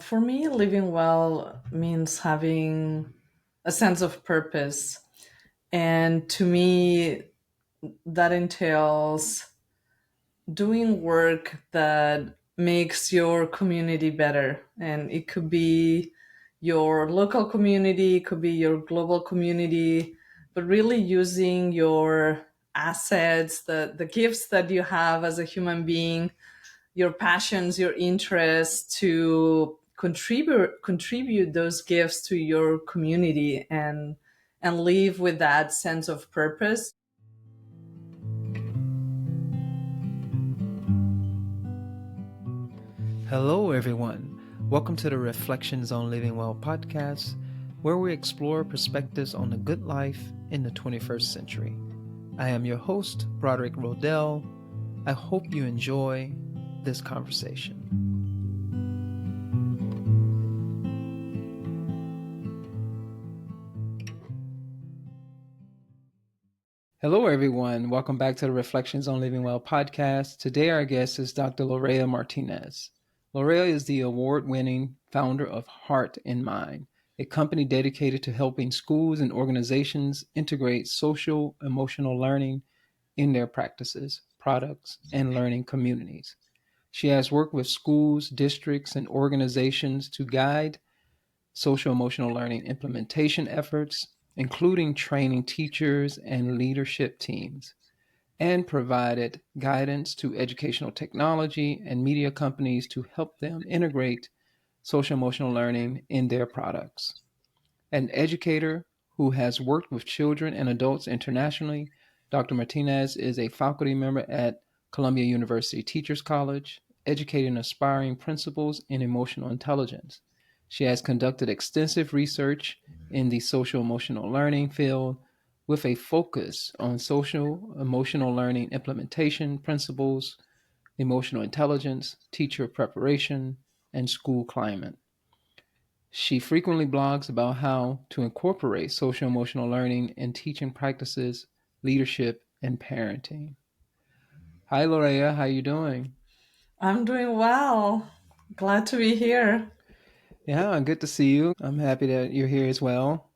For me, living well means having a sense of purpose. And to me, that entails doing work that makes your community better. And it could be your local community, it could be your global community, but really using your assets, the gifts that you have as a human being, your passions, your interests to contribute those gifts to your community and live with that sense of purpose. Hello, everyone. Welcome to the Reflections on Living Well podcast, where we explore perspectives on the good life in the 21st century. I am your host, Broderick. I hope you enjoy this conversation. Hello, everyone. Welcome back to the Reflections on Living Well podcast. Today, our guest is Dr. Lorea Martinez. Lorea is the award-winning founder of Heart in Mind, a company dedicated to helping schools and organizations integrate social emotional learning in their practices, products, and learning communities. She has worked with schools, districts, and organizations to guide social emotional learning implementation efforts, including training teachers and leadership teams, and provided guidance to educational technology and media companies to help them integrate social emotional learning in their products. An educator who has worked with children and adults internationally, Dr. Martinez is a faculty member at Columbia University Teachers College, educating aspiring principals in emotional intelligence. She has conducted extensive research in the social emotional learning field with a focus on social emotional learning implementation principles, emotional intelligence, teacher preparation, and school climate. She frequently blogs about how to incorporate social emotional learning in teaching practices, leadership, and parenting. Hi, Lorea. How you doing? I'm doing well. Glad to be here. Yeah, good to see you. I'm happy that you're here as well.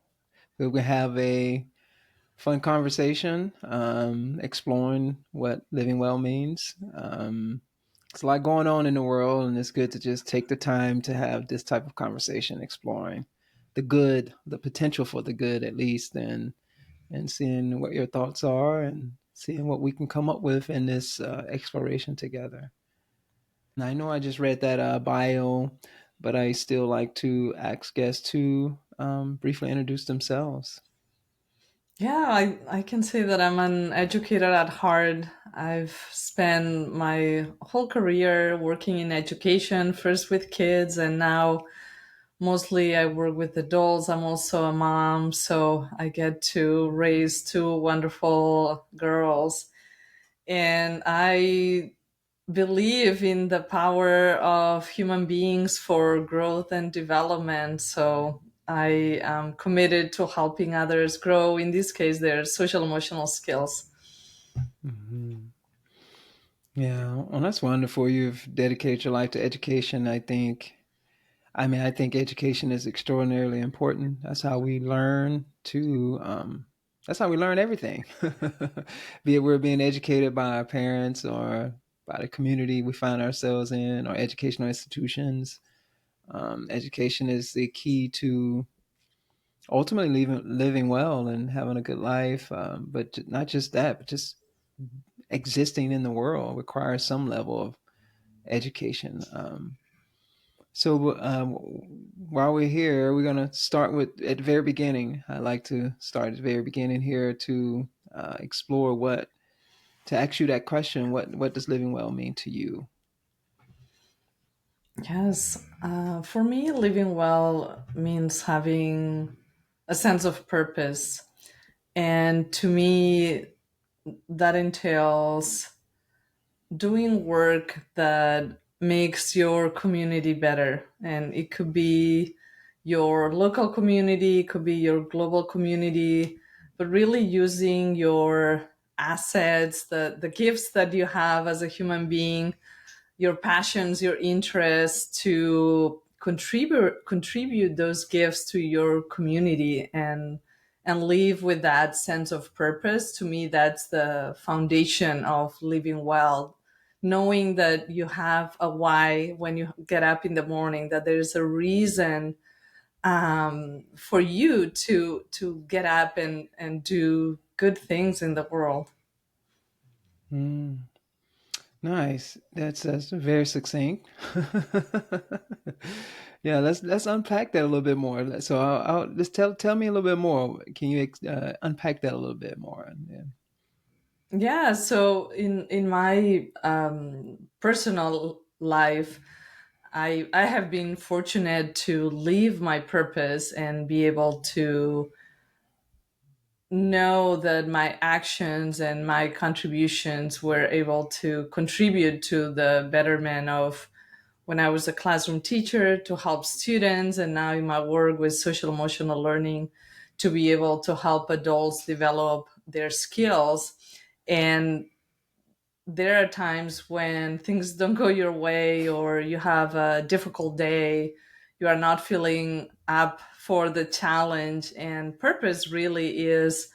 We're going to have a fun conversation exploring what living well means. There's a lot going on in the world, and it's good to just take the time to have this type of conversation exploring the good, the potential for the good at least, and seeing what your thoughts are and seeing what we can come up with in this exploration together. I know I just read that bio, but I still like to ask guests to briefly introduce themselves. Yeah, I can say that I'm an educator at heart. I've spent my whole career working in education, first with kids, and now mostly I work with adults. I'm also a mom, so I get to raise two wonderful girls. And I believe in the power of human beings for growth and development. So I am committed to helping others grow, in this case, their social emotional skills. Hmm. Yeah, well, that's wonderful. You've dedicated your life to education. I think education is extraordinarily important. That's how we learn everything. Be it we're being educated by our parents or by the community we find ourselves in or educational institutions. Education is the key to ultimately living well and having a good life. But not just that, but just existing in the world requires some level of education. So while we're here, we're going to start with at the very beginning. I like to start at the very beginning here to explore to ask you that question. What does living well mean to you? Yes, for me, living well means having a sense of purpose. And to me, that entails doing work that makes your community better. And it could be your local community, it could be your global community, but really using your assets, the gifts that you have as a human being, your passions, your interests to contribute those gifts to your community and live with that sense of purpose. To me, that's the foundation of living well. Knowing that you have a why when you get up in the morning, that there's a reason for you to get up and do good things in the world. Mm, nice. That's very succinct. Yeah, let's unpack that a little bit more. So I'll just tell me a little bit more. Can you unpack that a little bit more? Yeah, so in my personal life, I have been fortunate to live my purpose and be able to know that my actions and my contributions were able to contribute to the betterment of when I was a classroom teacher to help students, and now in my work with social emotional learning to be able to help adults develop their skills. And there are times when things don't go your way or you have a difficult day, you are not feeling up for the challenge, and purpose really is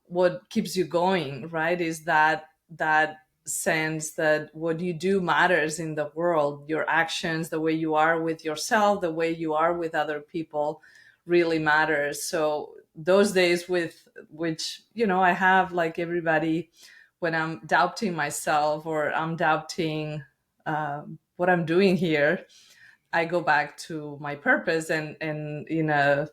what keeps you going, right? Is that sense that what you do matters in the world. Your actions, the way you are with yourself, the way you are with other people really matters. So those days with which, I have, like everybody, when I'm doubting myself or I'm doubting what I'm doing here, I go back to my purpose, and in a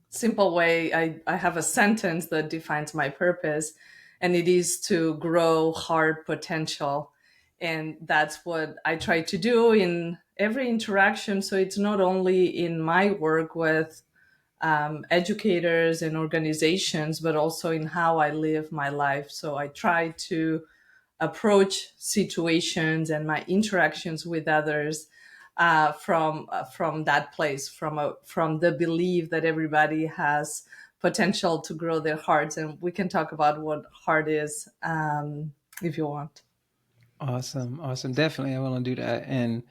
simple way, I have a sentence that defines my purpose, and it is to grow heart potential. And that's what I try to do in every interaction. So it's not only in my work with educators and organizations, but also in how I live my life. So I try to approach situations and my interactions with others from that place, from the belief that everybody has potential to grow their hearts. And we can talk about what heart is if you want. Awesome, awesome. Definitely, I want to do that. And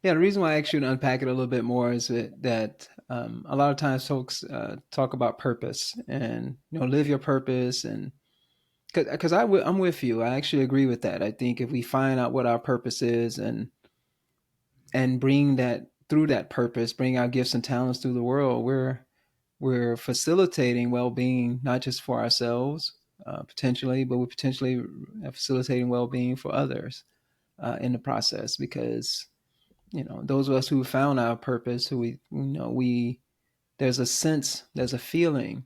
yeah, the reason why I asked you to unpack it a little bit more is that a lot of times folks talk about purpose and live your purpose, and because I'm with you. I actually agree with that. I think if we find out what our purpose is and bring that through that purpose, bring our gifts and talents through the world, we're facilitating well-being not just for ourselves potentially, but we're potentially facilitating well-being for others in the process. Because those of us who found our purpose, who we there's a sense, there's a feeling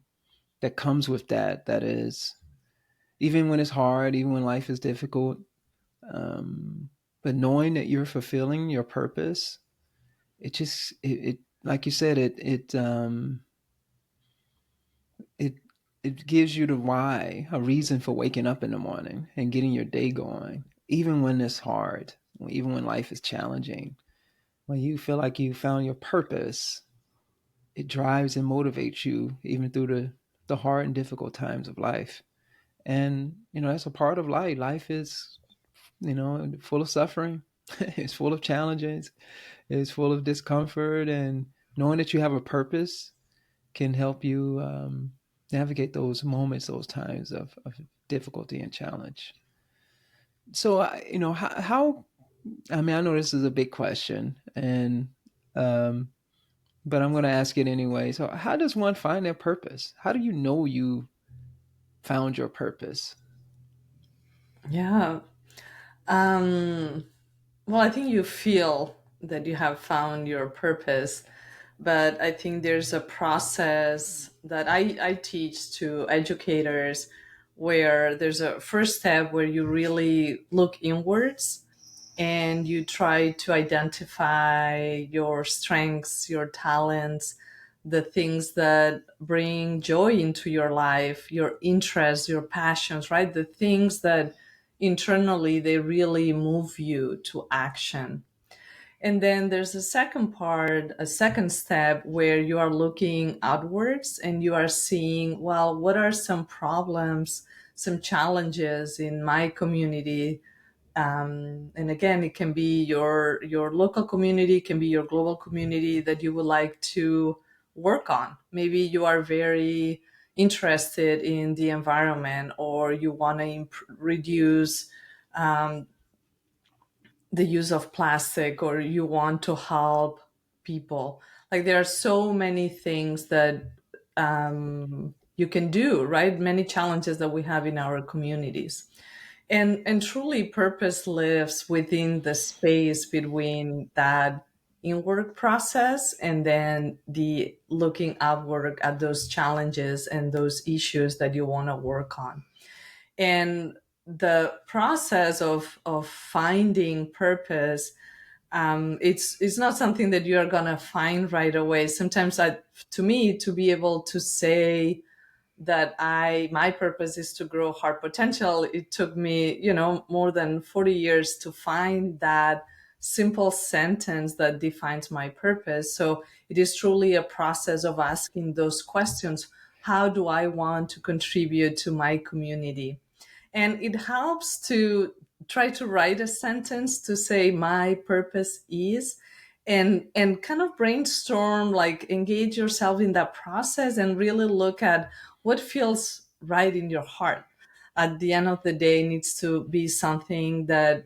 that comes with that is, even when it's hard, even when life is difficult, but knowing that you're fulfilling your purpose, it like you said, it it gives you the why, a reason for waking up in the morning and getting your day going, even when it's hard, even when life is challenging. When you feel like you found your purpose, it drives and motivates you even through the hard and difficult times of life. And that's a part of life. Life is full of suffering. It's full of challenges. It's full of discomfort, and knowing that you have a purpose can help you navigate those moments, those times of difficulty and challenge. So, how, I mean, I know this is a big question, and um, but I'm going to ask it anyway. So, how does one find their purpose? How do you know you found your purpose? Yeah. Um, well, I think you feel that you have found your purpose, but I think there's a process that I teach to educators where there's a first step where you really look inwards and you try to identify your strengths, your talents, the things that bring joy into your life, your interests, your passions, right? The things that internally they really move you to action. And then there's a second part, a second step where you are looking outwards and you are seeing, what are some problems, some challenges in my community And again, it can be your local community, it can be your global community that you would like to work on. Maybe you are very interested in the environment, or you want to reduce um, the use of plastic, or you want to help people. Like there are so many things that you can do, right? Many challenges that we have in our communities. And truly purpose lives within the space between that inward process and then the looking outward at those challenges and those issues that you want to work on. And the process of finding purpose, it's not something that you are gonna find right away. Sometimes to me, to be able to say that my purpose is to grow heart potential, it took me, more than 40 years to find that simple sentence that defines my purpose. So it is truly a process of asking those questions. How do I want to contribute to my community? And it helps to try to write a sentence to say my purpose is, and kind of brainstorm, like engage yourself in that process and really look at what feels right in your heart. At the end of the day, it needs to be something that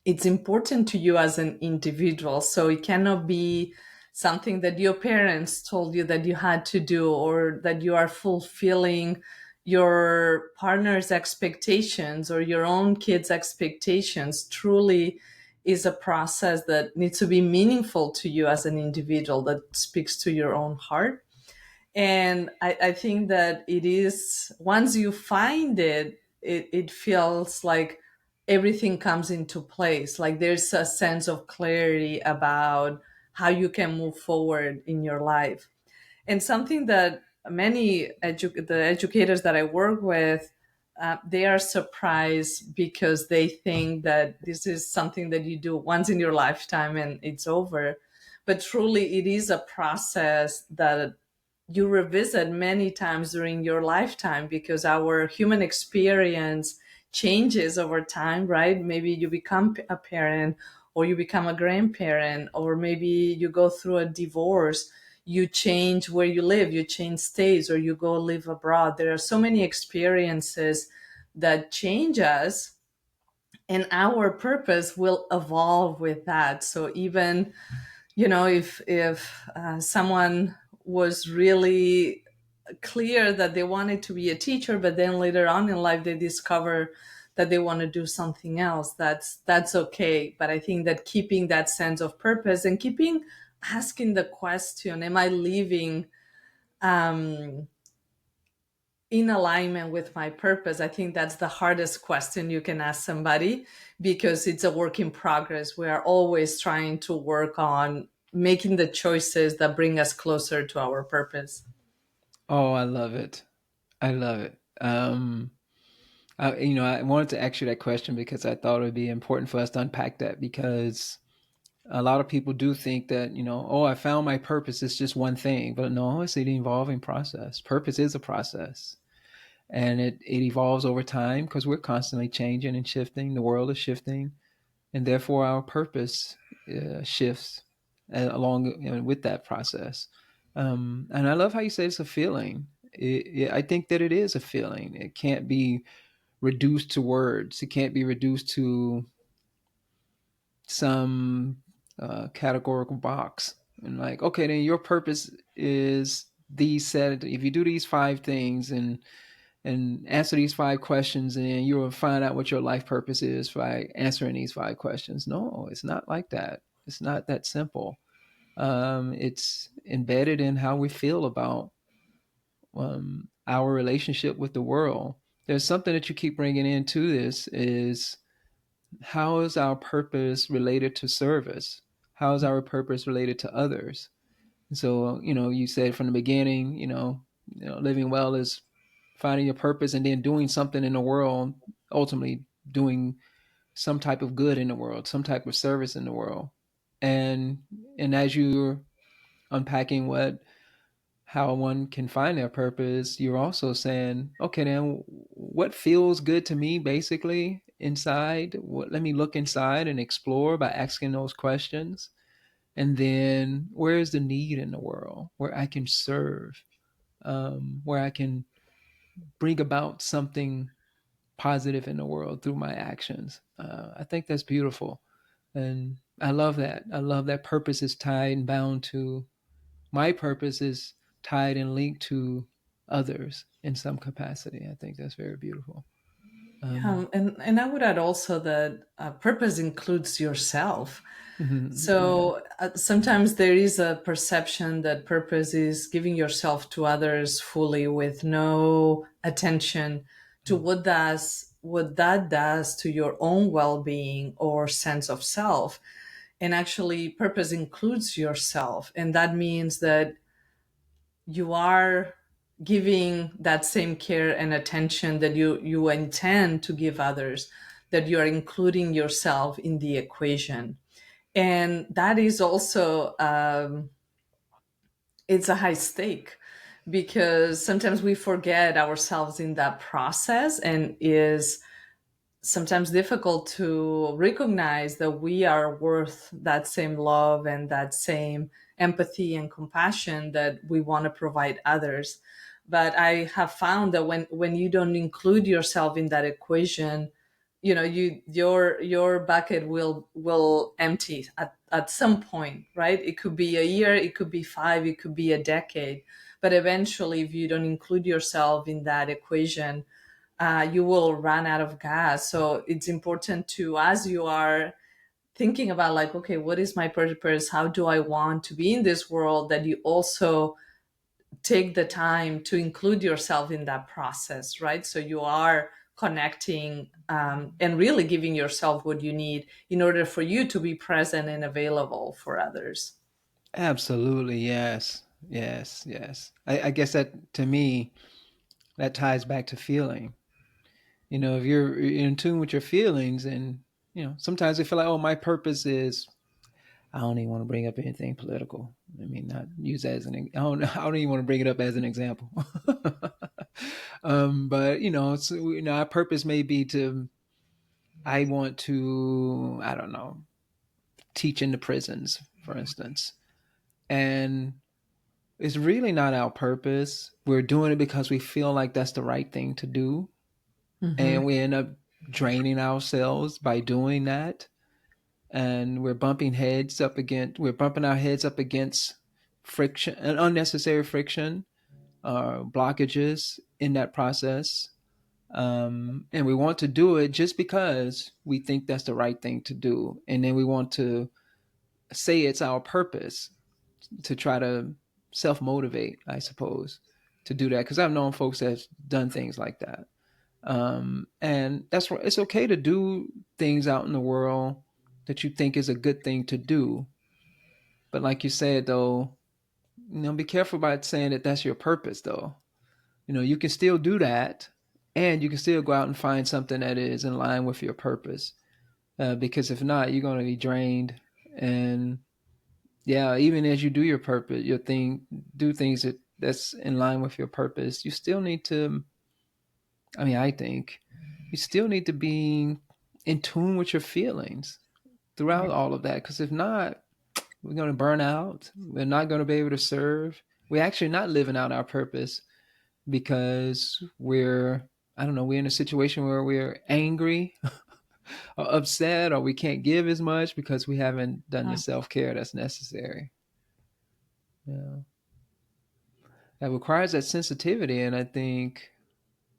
it's important to you as an individual. So it cannot be something that your parents told you that you had to do, or that you are fulfilling your partner's expectations or your own kids' expectations. Truly is a process that needs to be meaningful to you as an individual, that speaks to your own heart. And I think that it is, once you find it, it feels like everything comes into place. Like there's a sense of clarity about how you can move forward in your life. And something that many the educators that I work with, they are surprised because they think that this is something that you do once in your lifetime and it's over. But truly, it is a process that you revisit many times during your lifetime, because our human experience changes over time, right? Maybe you become a parent, or you become a grandparent, or maybe you go through a divorce, you change where you live, you change states, or you go live abroad. There are so many experiences that change us, and our purpose will evolve with that. So even, if someone was really clear that they wanted to be a teacher, but then later on in life they discover that they want to do something else, that's okay. But I think that keeping that sense of purpose and keeping asking the question, am I living um, in alignment with my purpose? I think that's the hardest question you can ask somebody, because it's a work in progress. We are always trying to work on making the choices that bring us closer to our purpose. Oh, I love it. I love it. I wanted to ask you that question because I thought it would be important for us to unpack that, because a lot of people do think that, oh, I found my purpose. It's just one thing. But no, it's an evolving process. Purpose is a process. And it evolves over time because we're constantly changing and shifting. The world is shifting. And therefore, our purpose shifts along with that process. And I love how you say it's a feeling. I think that it is a feeling. It can't be reduced to words. It can't be reduced to some categorical box. And like, okay, then your purpose is these set. If you do these five things and answer these five questions, and you will find out what your life purpose is by answering these five questions. No, it's not like that. It's not that simple. It's embedded in how we feel about our relationship with the world. There's something that you keep bringing into this is, how is our purpose related to service? How is our purpose related to others? So, you said from the beginning, living well is finding your purpose and then doing something in the world, ultimately doing some type of good in the world, some type of service in the world. And as you're unpacking how one can find their purpose, you're also saying, okay, then what feels good to me basically inside. Let me look inside and explore by asking those questions. And then where is the need in the world where I can serve, where I can bring about something positive in the world through my actions. I think that's beautiful. And I love that. I love that purpose is tied and bound to my purpose is tied and linked to others in some capacity. I think that's very beautiful. Um, And I would add also that purpose includes yourself. yeah. So sometimes there is a perception that purpose is giving yourself to others fully with no attention to what that does to your own well-being or sense of self. And actually purpose includes yourself. And that means that you are giving that same care and attention that you intend to give others, that you are including yourself in the equation. And that is also it's a high stake, because sometimes we forget ourselves in that process, and is sometimes difficult to recognize that we are worth that same love and that same empathy and compassion that we want to provide others. But I have found that when you don't include yourself in that equation, your bucket will empty at some point, right? It could be a year, it could be 5, it could be a decade. But eventually, if you don't include yourself in that equation, you will run out of gas. So it's important to, as you are thinking about, like, okay, what is my purpose? How do I want to be in this world? That you also take the time to include yourself in that process, right? So you are connecting and really giving yourself what you need in order for you to be present and available for others. Absolutely. Yes. Yes. Yes. I guess that to me, that ties back to feeling. If you're in tune with your feelings and, sometimes I feel like, oh, my purpose is, I don't even want to bring up anything political. I mean, not use that as I don't even want to bring it up as an example. But our purpose may be to, I want to, I don't know, teach in the prisons, for instance. And it's really not our purpose. We're doing it because we feel like that's the right thing to do. And Mm-hmm. we end up draining ourselves by doing that. And we're bumping our heads up against friction and unnecessary friction, blockages in that process. And we want to do it just because we think that's the right thing to do. And then we want to say it's our purpose to try to self motivate, I suppose, to do that. Because I've known folks that's done things like that. And that's right. It's okay to do things out in the world that you think is a good thing to do. But like you said, though, be careful about saying that that's your purpose, though. You can still do that, and you can still go out and find something that is in line with your purpose. Because if not, you're going to be drained. And yeah, even as you do your purpose, do things that's in line with your purpose. You still need to. I mean, I think you still need to be in tune with your feelings throughout Right. all of that. Because if not, we're going to burn out. We're not going to be able to serve. We're actually not living out our purpose because I don't know, we're in a situation where we're angry or upset, or we can't give as much because we haven't done the Uh, self care that's necessary. Yeah. That requires that sensitivity. And I think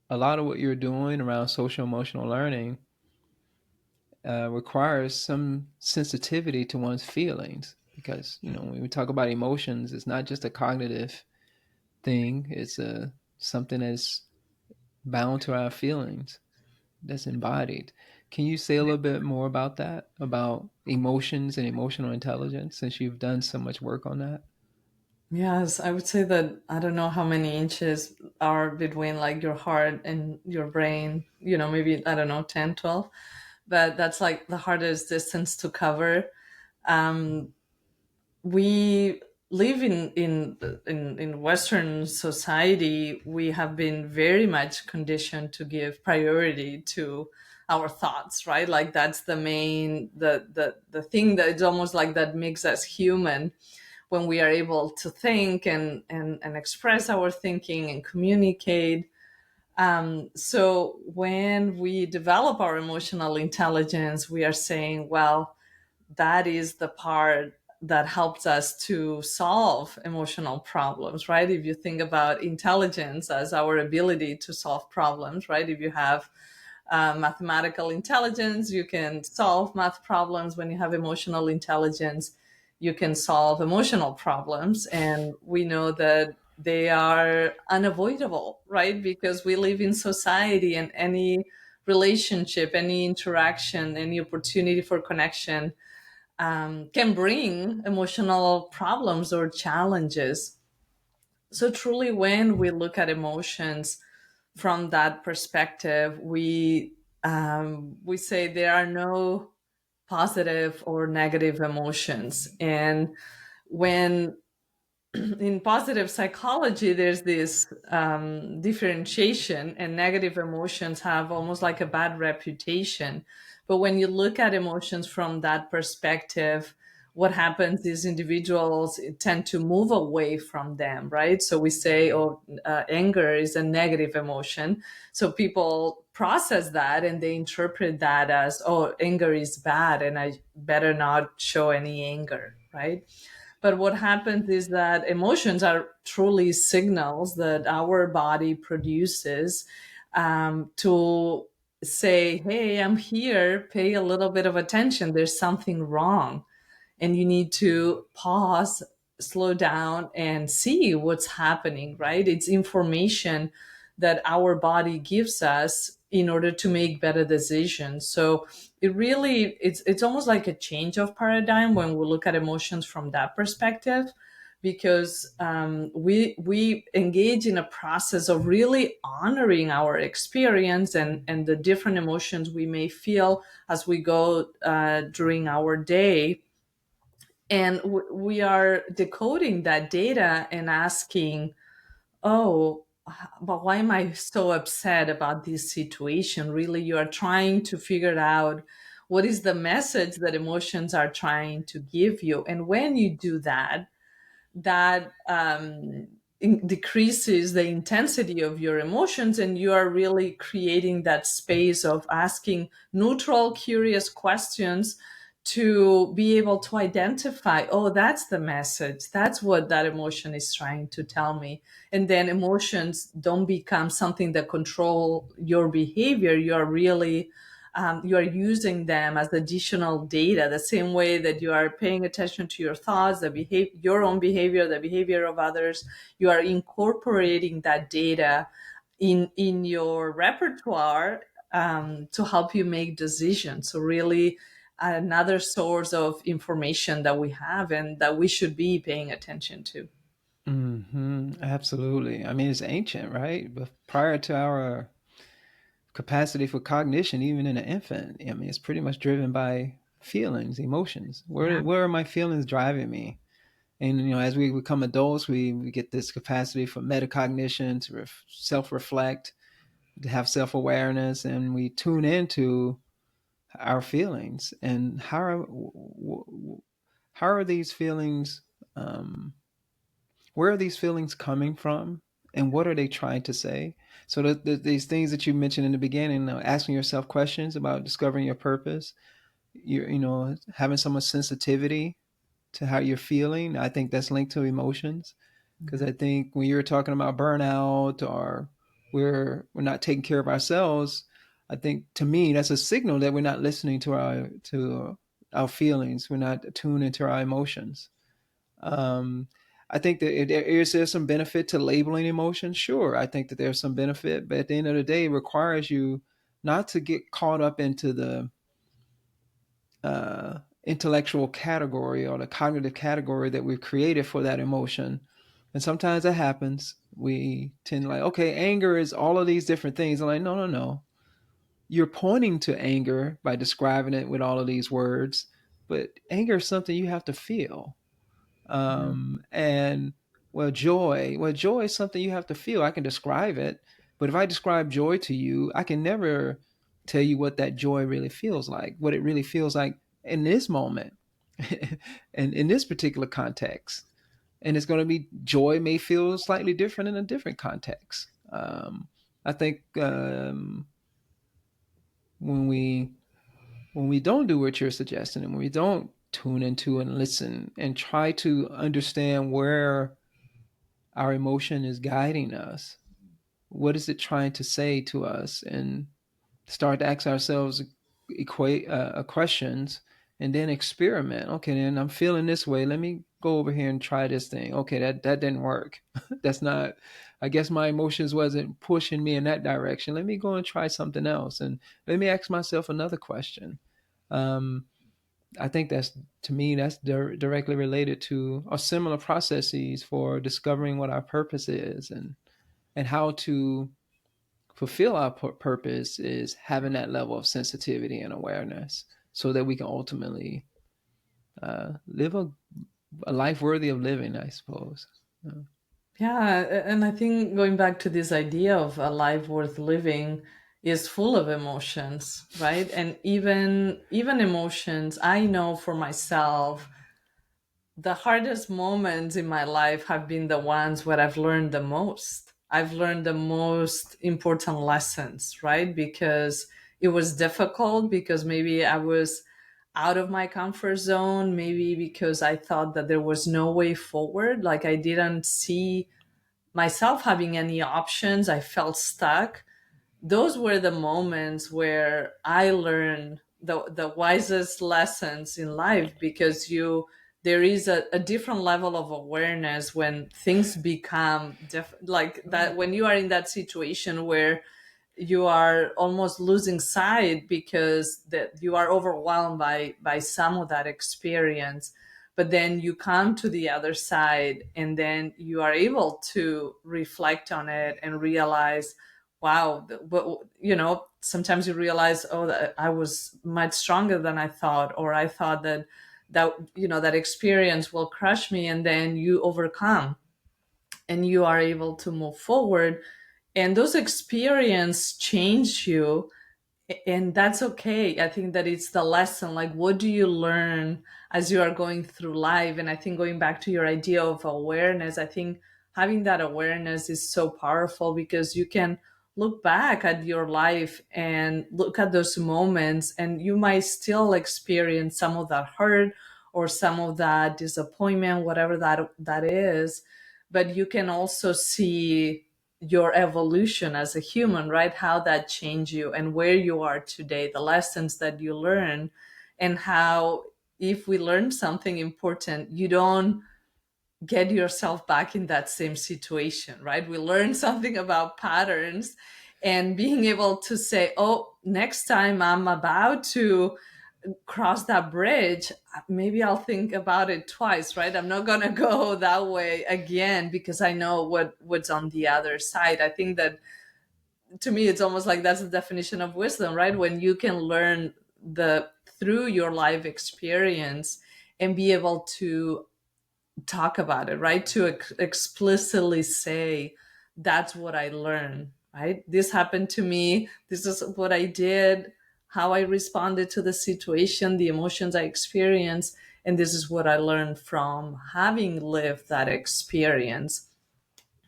a lot of what you're doing around social emotional learning requires some sensitivity to one's feelings because when we talk about emotions, it's not just a cognitive thing. It's something that's bound to our feelings, that's embodied. Can you say a little bit more about that, about emotions and emotional intelligence, since you've done so much work on that? yes, I would say that I don't know how many inches are between like your heart and your brain, maybe, I don't know, 10, 12. But that's like the hardest distance to cover. Um, we live in Western society. We have been very much conditioned to give priority to our thoughts, right? Like that's the main the thing that it's almost like that makes us human, when we are able to think and express our thinking and communicate. So when we develop our emotional intelligence, we are saying, well, that is the part that helps us to solve emotional problems, right? If you think about intelligence as our ability to solve problems, right? If you have mathematical intelligence, you can solve math problems. When you have emotional intelligence, you can solve emotional problems. And we know that they are unavoidable, right? Because we live in society, and any relationship, any interaction, any opportunity for connection can bring emotional problems or challenges. So, truly, when we look at emotions from that perspective, we say there are no positive or negative emotions. And when in positive psychology, there's this differentiation, and negative emotions have almost like a bad reputation. But when you look at emotions from that perspective, what happens is individuals tend to move away from them, right? So we say, oh, anger is a negative emotion. So people process that and they interpret that as, oh, anger is bad and I better not show any anger, right? But what happens is that emotions are truly signals that our body produces to say, hey, I'm here, pay a little bit of attention, there's something wrong. And you need to pause, slow down, and see what's happening, right? It's information that our body gives us in order to make better decisions. So it's almost like a change of paradigm when we look at emotions from that perspective, because we engage in a process of really honoring our experience and the different emotions we may feel as we go during our day. And we are decoding that data and asking, oh, but why am I so upset about this situation? Really, you are trying to figure out what is the message that emotions are trying to give you. And when you do that, that decreases the intensity of your emotions, and you are really creating that space of asking neutral, curious questions to be able to identify, oh, that's the message, that's what that emotion is trying to tell me. And then emotions don't become something that control your behavior. You are using them as additional data, the same way that you are paying attention to your thoughts, your own behavior, the behavior of others. You are incorporating that data in your repertoire to help you make decisions. So really, another source of information that we have and that we should be paying attention to. Absolutely. I mean, it's ancient, right? But prior to our capacity for cognition, even in an infant, I mean, it's pretty much driven by feelings, emotions. Yeah. Where are my feelings driving me? And as we become adults, we get this capacity for metacognition, to self-reflect, to have self-awareness, and we tune into our feelings. And how are these feelings? Um, where are these feelings coming from, and what are they trying to say? So these things that you mentioned in the beginning, asking yourself questions about discovering your purpose, having some sensitivity to how you're feeling. I think that's linked to emotions, because Yeah. I think when you're talking about burnout, or we're not taking care of ourselves, I think, to me, that's a signal that we're not listening to our feelings. We're not tuned into our emotions. um, I think that there some benefit to labeling emotions. Sure, I think that there's some benefit, but at the end of the day, it requires you not to get caught up into the intellectual category or the cognitive category that we've created for that emotion. And sometimes that happens. We tend to, like, okay, anger is all of these different things. I'm like, no, no, no. You're pointing to anger by describing it with all of these words, but anger is something you have to feel. Mhm. And joy is something you have to feel. I can describe it, but if I describe joy to you, I can never tell you what that joy really feels like, what it really feels like in this moment and in this particular context. And it's going to be joy may feel slightly different in a different context. I think when we don't do what you're suggesting, and when we don't tune into and listen and try to understand where our emotion is guiding us, what is it trying to say to us, and start to ask ourselves questions, and then experiment. Okay, then I'm feeling this way. Let me go over here and try this thing. Okay, that didn't work. That's not. I guess my emotions wasn't pushing me in that direction. Let me go and try something else, and let me ask myself another question. Um, I think that's, to me, that's directly related to or similar processes for discovering what our purpose is, and how to fulfill our purpose is having that level of sensitivity and awareness so that we can ultimately live a life worthy of living, I suppose. Yeah, and I think going back to this idea of a life worth living is full of emotions, right? And even emotions, I know for myself, the hardest moments in my life have been the ones where I've learned the most. I've learned the most important lessons, right? Because it was difficult, because maybe I was out of my comfort zone, maybe because I thought that there was no way forward. Like I didn't see myself having any options. I felt stuck. Those were the moments where I learned the wisest lessons in life, because there is a different level of awareness when things become like that, when you are in that situation where you are almost losing sight because that you are overwhelmed by some of that experience, but then you come to the other side and then you are able to reflect on it and realize, wow, but sometimes you realize, oh, that I was much stronger than I thought, or I thought that experience will crush me, and then you overcome and you are able to move forward, and those experiences change you, and that's okay. I think that it's the lesson, like what do you learn as you are going through life. And I think going back to your idea of awareness, I think having that awareness is so powerful, because you can look back at your life and look at those moments, and you might still experience some of that hurt or some of that disappointment, whatever that is, but you can also see your evolution as a human, right? How that changed you and where you are today, the lessons that you learn, and how if we learn something important, you don't get yourself back in that same situation, right? We learn something about patterns, and being able to say, oh, next time I'm about to cross that bridge, maybe I'll think about it twice, right? I'm not gonna go that way again, because I know what's on the other side. I think that, to me, it's almost like that's the definition of wisdom, right? When you can learn the through your life experience and be able to talk about it, right? To explicitly say, that's what I learned, right? This happened to me. This is what I did, how I responded to the situation, the emotions I experienced. And this is what I learned from having lived that experience.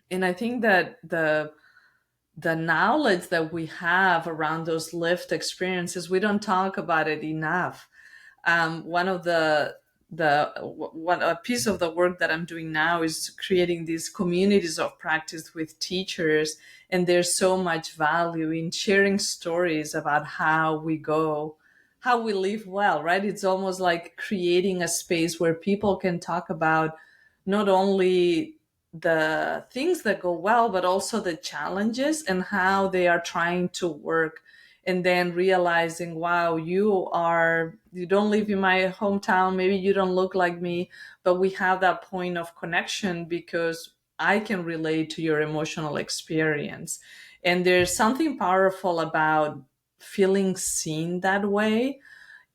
And I think that the knowledge that we have around those lived experiences, we don't talk about it enough. One of the one a piece of the work that I'm doing now is creating these communities of practice with teachers, and there's so much value in sharing stories about how we live well, right? It's almost like creating a space where people can talk about not only the things that go well, but also the challenges and how they are trying to work. And then realizing, wow, you don't live in my hometown, maybe you don't look like me, but we have that point of connection because I can relate to your emotional experience. And there's something powerful about feeling seen that way,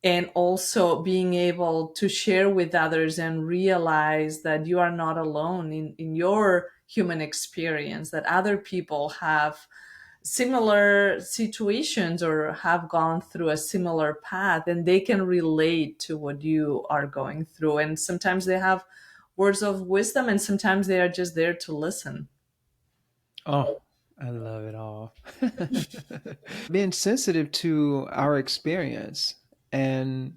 and also being able to share with others and realize that you are not alone in your human experience, that other people have similar situations or have gone through a similar path, and they can relate to what you are going through. And sometimes they have words of wisdom, and sometimes they are just there to listen. Oh, I love it all. Being sensitive to our experience and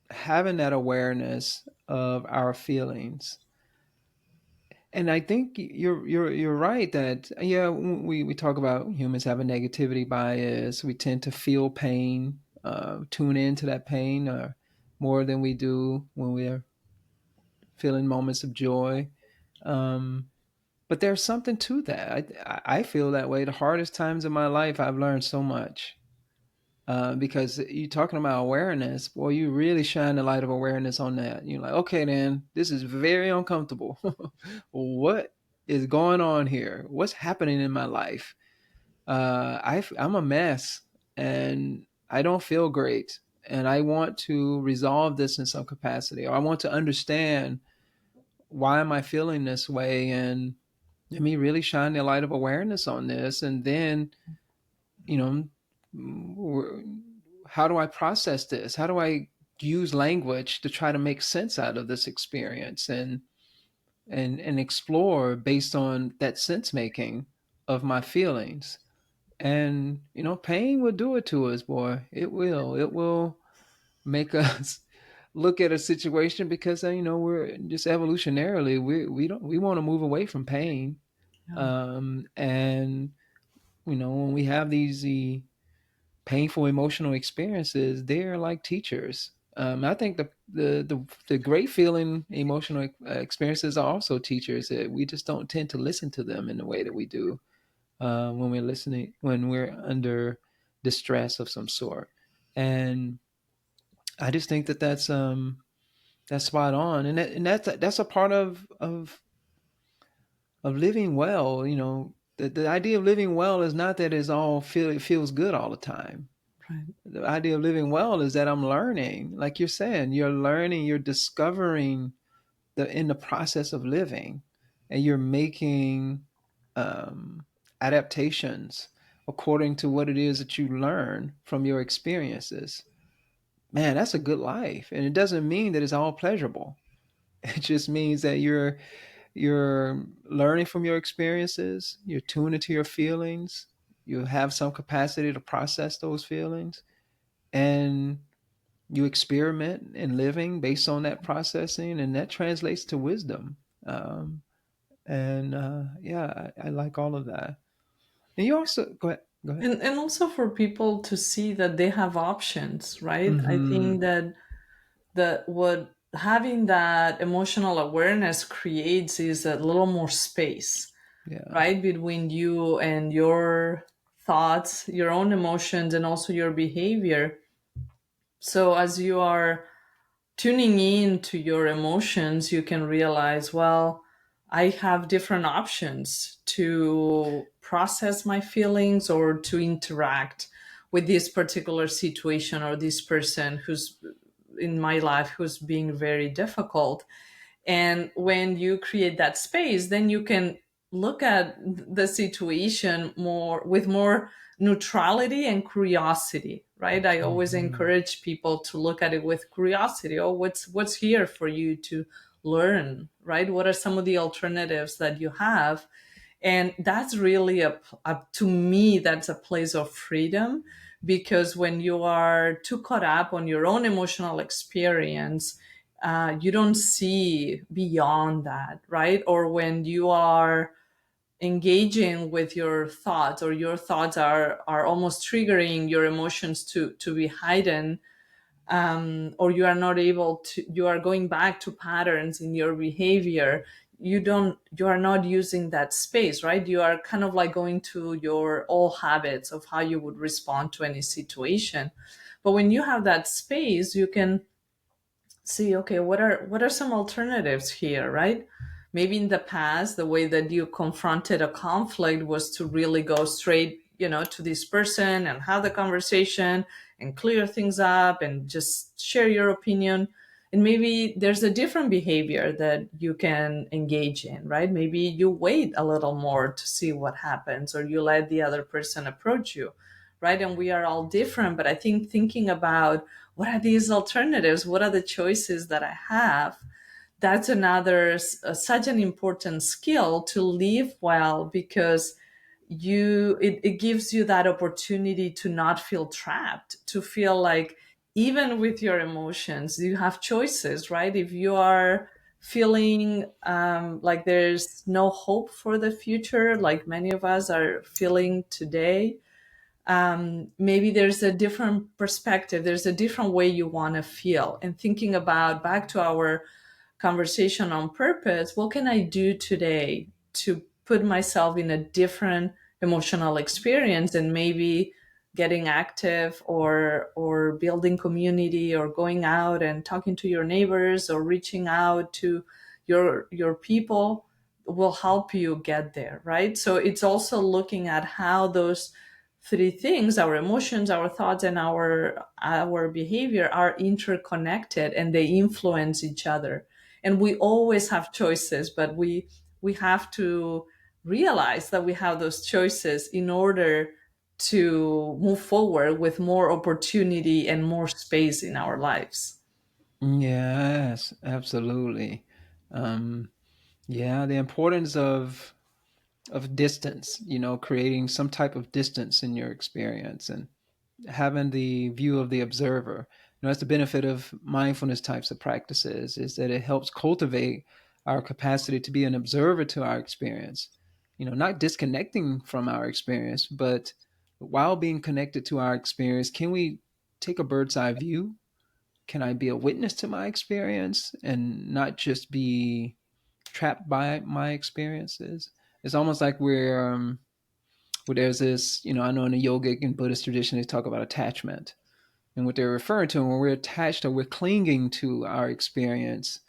having that awareness of our feelings. And I think you're right that, yeah, we talk about humans have a negativity bias. We tend to feel pain, tune into that pain more than we do when we're feeling moments of joy. Um, but there's something to that. I feel that way. The hardest times in my life, I've learned so much. Because you're talking about awareness, boy, you really shine the light of awareness on that. You're like, okay, then this is very uncomfortable. What is going on here? What's happening in my life? I'm a mess and I don't feel great. And I want to resolve this in some capacity, or I want to understand why am I feeling this way, and let me really shine the light of awareness on this. And then, you know, how do I process this? How do I use language to try to make sense out of this experience and explore based on that sense making of my feelings? And pain will do it to us, boy. It will. It will make us look at a situation because we're just evolutionarily we want to move away from pain. Yeah. And when we have these painful emotional experiences, they're like teachers. I think the great feeling emotional experiences are also teachers. We just don't tend to listen to them in the way that we do when we're under distress of some sort. And I just think that that's spot on, and that's a part of living well. The idea of living well is not that it feels good all the time. Right. The idea of living well is that I'm learning, like you're saying, you're learning, you're discovering in the process of living, and you're making adaptations according to what it is that you learn from your experiences. Man, that's a good life, and it doesn't mean that it's all pleasurable. It just means that you're learning from your experiences, you're tuned into your feelings, you have some capacity to process those feelings, and you experiment in living based on that processing, and that translates to wisdom. And yeah, I like all of that. And you also go ahead. Go ahead. And also for people to see that they have options, right? I Mm-hmm. think that what having that emotional awareness creates is a little more space, Yeah. right, between you and your thoughts, your own emotions, and also your behavior. So as you are tuning in to your emotions, you can realize, well, I have different options to process my feelings or to interact with this particular situation or this person who's in my life who's being very difficult. And when you create that space, then you can look at the situation more with more neutrality and curiosity, right? I always Mm-hmm. encourage people to look at it with curiosity. Oh, what's here for you to learn, right? What are some of the alternatives that you have? And that's really to me, that's a place of freedom, because when you are too caught up on your own emotional experience, you don't see beyond that, right? Or when you are engaging with your thoughts, or your thoughts are almost triggering your emotions to be heightened, or you are not able to, you are going back to patterns in your behavior, you are not using that space, right? You are kind of like going to your old habits of how you would respond to any situation. But when you have that space, you can see, okay, what are some alternatives here, right? Maybe in the past, the way that you confronted a conflict was to really go straight, to this person and have the conversation and clear things up and just share your opinion. And maybe there's a different behavior that you can engage in, right? Maybe you wait a little more to see what happens, or you let the other person approach you, right? And we are all different, but I think thinking about what are these alternatives, what are the choices that I have, that's another such an important skill to live well, because it gives you that opportunity to not feel trapped, to feel like even with your emotions you have choices, right? If you are feeling like there's no hope for the future, like many of us are feeling today, maybe there's a different perspective, there's a different way you want to feel. And thinking about, back to our conversation on purpose, what can I do today to put myself in a different emotional experience, and maybe getting active, or building community, or going out and talking to your neighbors, or reaching out to your people will help you get there, right? So it's also looking at how those three things, our emotions, our thoughts, and our behavior, are interconnected, and they influence each other. And we always have choices, but we have to realize that we have those choices in order to move forward with more opportunity and more space in our lives. Yes, absolutely. Um, yeah, the importance of distance, creating some type of distance in your experience and having the view of the observer. That's the benefit of mindfulness types of practices, is that it helps cultivate our capacity to be an observer to our experience. Not disconnecting from our experience, but while being connected to our experience, can we take a bird's eye view? Can I be a witness to my experience and not just be trapped by my experiences? It's almost like where there's this, I know in the yogic and Buddhist tradition, they talk about attachment. And what they're referring to, when we're attached or we're clinging to our experience,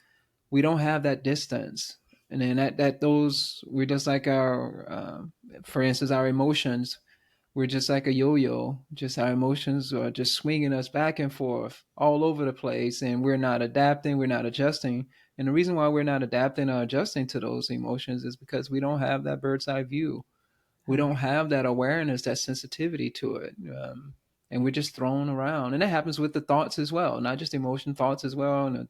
we don't have that distance. And then we're just like for instance, our emotions, we're just like a yo-yo. Just our emotions are just swinging us back and forth all over the place, and we're not adapting, we're not adjusting. And the reason why we're not adapting or adjusting to those emotions is because we don't have that bird's eye view. We don't have that awareness, that sensitivity to it. And we're just thrown around. And that happens with the thoughts as well, not just emotion, thoughts as well. And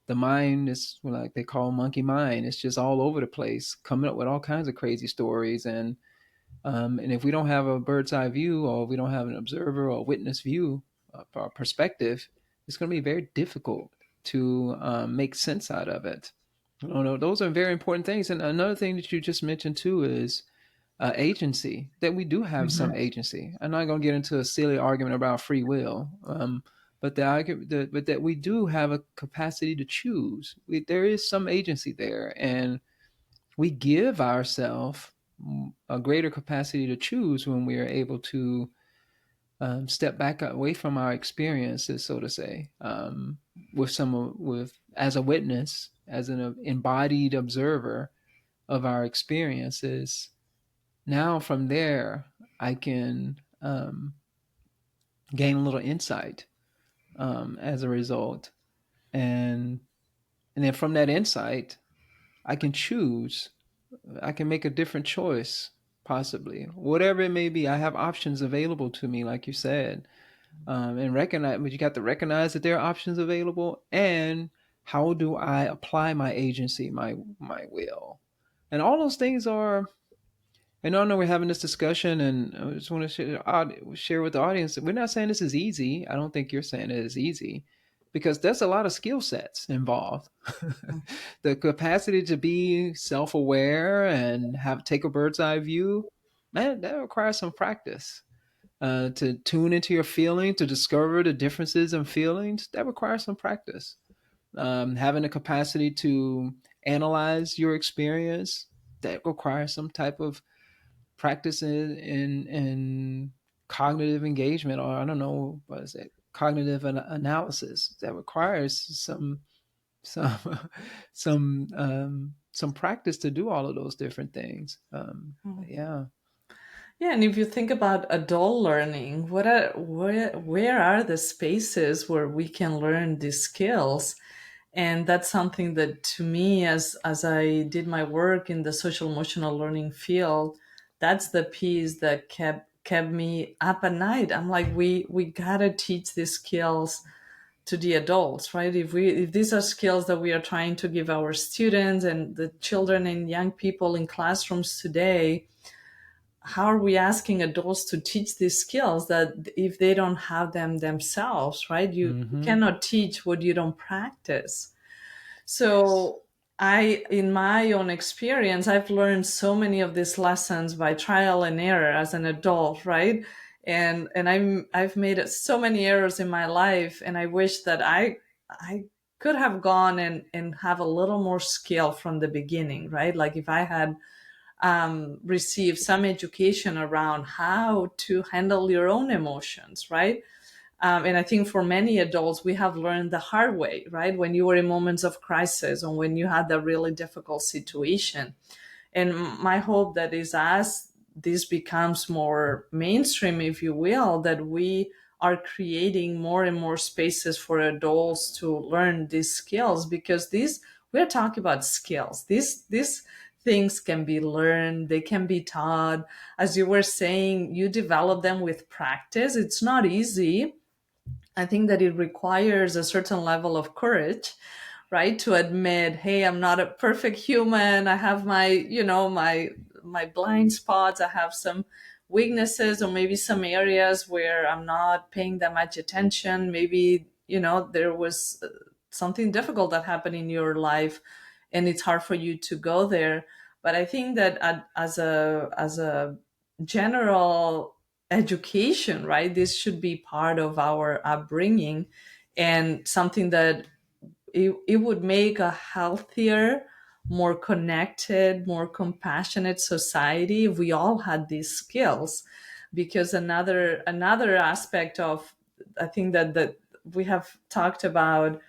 the mind is, like they call monkey mind. It's just all over the place, coming up with all kinds of crazy stories. And if we don't have a bird's eye view, or we don't have an observer or witness view or perspective, it's going to be very difficult to make sense out of it. Those are very important things. And another thing that you just mentioned too is agency, that we do have some Mhm. agency. I'm not going to get into a silly argument about free will, but but that we do have a capacity to choose. There is some agency there, and we give ourselves a greater capacity to choose when we are able to step back away from our experiences, so to say, with as a witness, as an embodied observer of our experiences. Now from there, I can gain a little insight as a result, and then from that insight, I can choose. I can make a different choice, possibly, whatever it may be. I have options available to me, like you said, and recognize. But you got to recognize that there are options available, and how do I apply my agency, my will, and all those things are. And I know we're having this discussion, and I just want to share with the audience that we're not saying this is easy. I don't think you're saying it is easy, because there's a lot of skill sets involved. The capacity to be self-aware and have take a bird's eye view, man, that requires some practice. To tune into your feeling, to discover the differences in feelings, that requires some practice. Having the capacity to analyze your experience, that requires some type of practice in cognitive engagement, or I don't know, what is it, cognitive analysis, that requires some some practice to do all of those different things. Yeah. Yeah, and if you think about adult learning, where are the spaces where we can learn these skills? And that's something that, to me, as I did my work in the social emotional learning field, that's the piece that kept me up at night. I'm like, we gotta teach these skills to the adults, right? If these are skills that we are trying to give our students and the children and young people in classrooms today, how are we asking adults to teach these skills that if they don't have them themselves, right? You Mm-hmm. cannot teach what you don't practice. Yes. So in my own experience, I've learned so many of these lessons by trial and error as an adult, right? And I've made so many errors in my life, and I wish that I could have gone and have a little more skill from the beginning, right? Like if I had received some education around how to handle your own emotions, right? And I think for many adults, we have learned the hard way, right? When you were in moments of crisis or when you had a really difficult situation. And my hope that is as this becomes more mainstream, if you will, that we are creating more and more spaces for adults to learn these skills, because these, we're talking about skills. These things can be learned, they can be taught. As you were saying, you develop them with practice. It's not easy. I think that it requires a certain level of courage, right? To admit, hey, I'm not a perfect human. I have my, my blind spots. I have some weaknesses, or maybe some areas where I'm not paying that much attention. Maybe, there was something difficult that happened in your life and it's hard for you to go there. But I think that as a general education, right? This should be part of our upbringing, and something that it would make a healthier, more connected, more compassionate society if we all had these skills. Because another aspect of, I think that we have talked about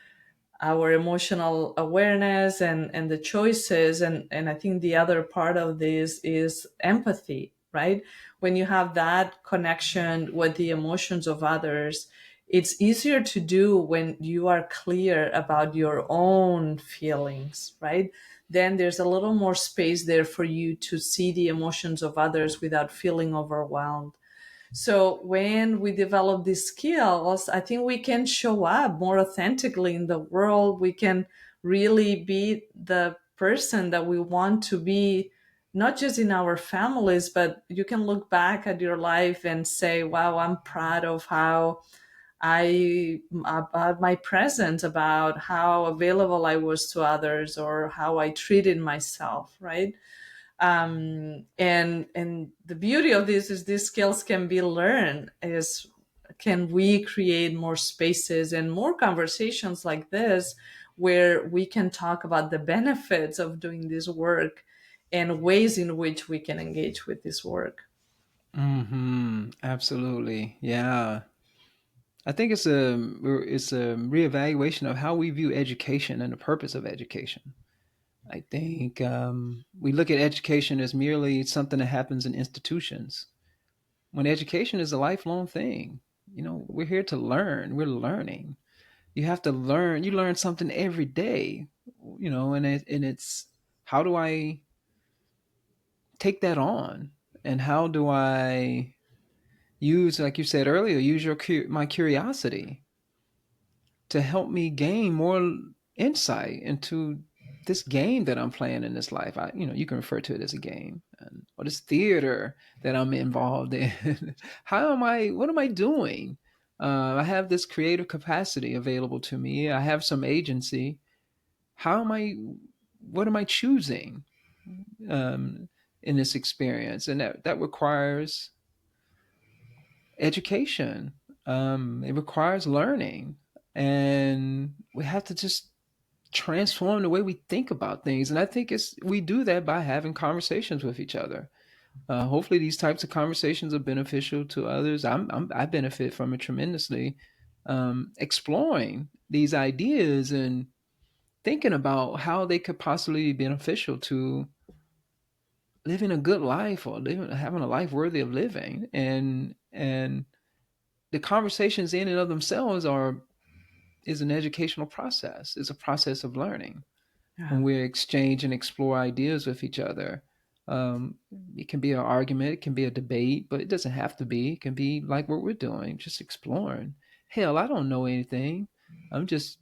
our emotional awareness and the choices, and I think the other part of this is empathy, right? When you have that connection with the emotions of others, it's easier to do when you are clear about your own feelings, right? Then there's a little more space there for you to see the emotions of others without feeling overwhelmed. So when we develop these skills, I think we can show up more authentically in the world. We can really be the person that we want to be, not just in our families, but you can look back at your life and say, wow, I'm proud of how about my presence, about how available I was to others, or how I treated myself, right? And the beauty of this is these skills can be learned. Is can we create more spaces and more conversations like this, where we can talk about the benefits of doing this work and ways in which we can engage with this work. Mm-hmm. Absolutely. Yeah. I think it's a reevaluation of how we view education and the purpose of education. I think we look at education as merely something that happens in institutions, when education is a lifelong thing. We're here to learn. We're learning. You have to learn. You learn something every day. And it's how do I take that on, and how do I use, like you said earlier, use my curiosity to help me gain more insight into this game that I'm playing in this life. You can refer to it as a game, or this theater that I'm involved in. What am I doing? I have this creative capacity available to me. I have some agency. What am I choosing um, in this experience? And that requires education. It requires learning. And we have to just transform the way we think about things. And I think we do that by having conversations with each other. Hopefully, these types of conversations are beneficial to others. I benefit from it tremendously. Exploring these ideas and thinking about how they could possibly be beneficial to living a good life or living having a life worthy of living. And the conversations in and of themselves are is an educational process. It's a process of learning when Yeah. we exchange and explore ideas with each other. Um, it can be an argument, it can be a debate, but it doesn't have to be. It can be like what we're doing, just exploring. Hell, I don't know anything. I'm just,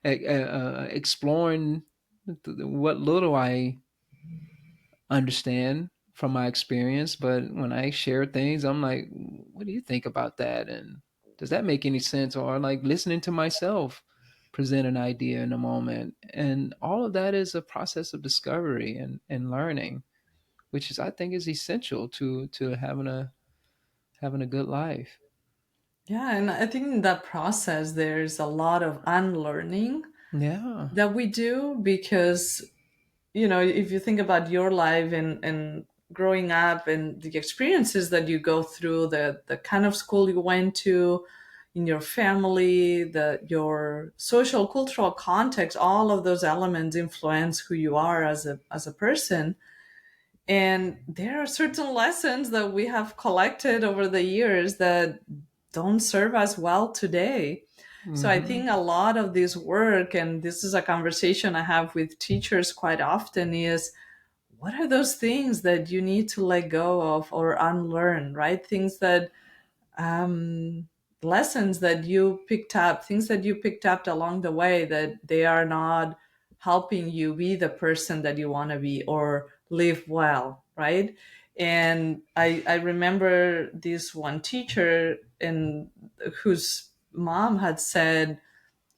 exploring what little I understand from my experience. But when I share things, I'm like, what do you think about that? And does that make any sense? Or like listening to myself present an idea in a moment. And all of that is a process of discovery and learning, which is I think is essential to having a good life. Yeah, and I think in that process there's a lot of unlearning Yeah. that we do because, if you think about your life and growing up and the experiences that you go through, the kind of school you went to, in your family, your social cultural context, all of those elements influence who you are as a person. And there are certain lessons that we have collected over the years that don't serve us well today. So I Mm-hmm. think a lot of this work, and this is a conversation I have with teachers quite often, is what are those things that you need to let go of or unlearn, right? Things that um, lessons that you picked up, things that you picked up along the way that they are not helping you be the person that you want to be or live well, right? And I remember this one teacher and whose mom had said,